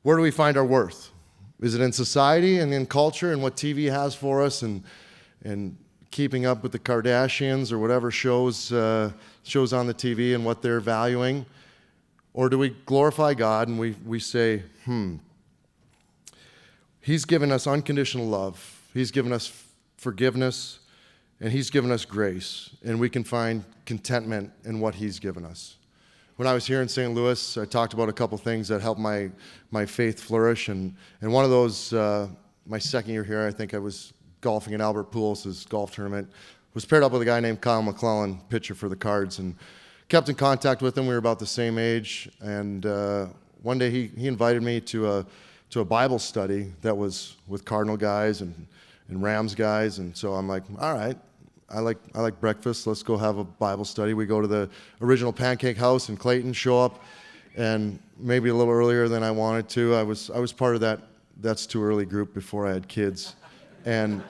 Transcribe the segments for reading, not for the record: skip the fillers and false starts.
Where do we find our worth? Is it in society and in culture and what TV has for us and keeping up with the Kardashians or whatever shows on the TV and what they're valuing? Or do we glorify God and we say, He's given us unconditional love. He's given us forgiveness, and He's given us grace, and we can find contentment in what He's given us. When I was here in St. Louis, I talked about a couple things that helped my faith flourish, and one of those, my second year here, I think I was golfing in Albert Pujols' golf tournament, was paired up with a guy named Kyle McClellan, pitcher for the Cards, and kept in contact with him. We were about the same age, and one day he invited me to a Bible study that was with Cardinal guys and Rams guys, and so I'm like, all right, I like breakfast. Let's go have a Bible study. We go to the original Pancake House in Clayton, show up, and maybe a little earlier than I wanted to. I was part of that's too early group before I had kids, and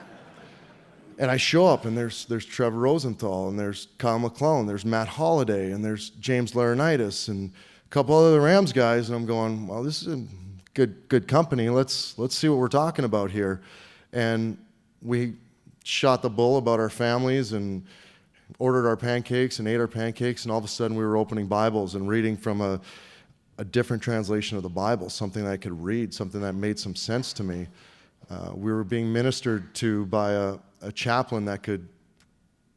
I show up, and there's Trevor Rosenthal, and there's Kyle McClellan, there's Matt Holliday, and there's James Laurinaitis, and a couple other Rams guys, and I'm going, well, this is a good company. Let's see what we're talking about here. And we shot the bull about our families and ordered our pancakes and ate our pancakes, and all of a sudden we were opening Bibles and reading from a different translation of the Bible, something that I could read, something that made some sense to me. We were being ministered to by a chaplain that could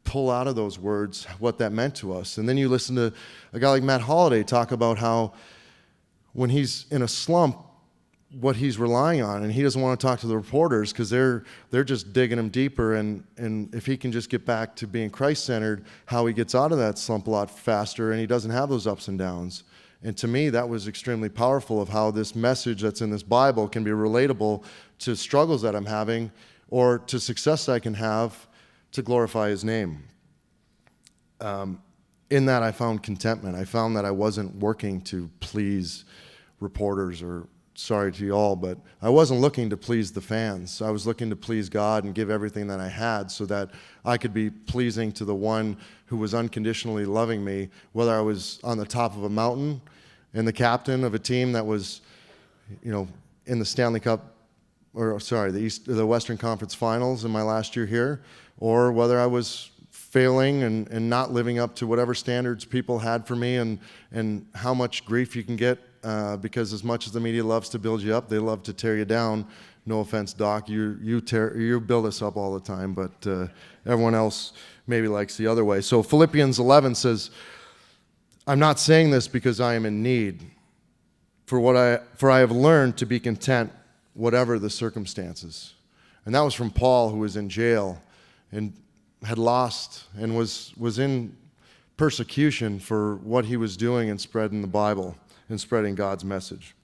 pull out of those words what that meant to us. And then you listen to a guy like Matt Holliday talk about how when he's in a slump, what he's relying on, and he doesn't want to talk to the reporters because they're just digging him deeper, and if he can just get back to being Christ-centered, how he gets out of that slump a lot faster, and he doesn't have those ups and downs. And to me, that was extremely powerful of how this message that's in this Bible can be relatable to struggles that I'm having or to success I can have to glorify His name. In that, I found contentment. I found that I wasn't working to please reporters or sorry to you all, but I wasn't looking to please the fans. I was looking to please God and give everything that I had so that I could be pleasing to the one who was unconditionally loving me, whether I was on the top of a mountain and the captain of a team that was, in the Stanley Cup, the Western Conference Finals in my last year here, or whether I was failing and not living up to whatever standards people had for me, and how much grief you can get because as much as the media loves to build you up, they love to tear you down. No offense, Doc, you build us up all the time, but everyone else maybe likes the other way. So Philippians 11 says, I'm not saying this because I am in need, for I have learned to be content whatever the circumstances. And that was from Paul, who was in jail and had lost and was in persecution for what he was doing and spreading the Bible and spreading God's message.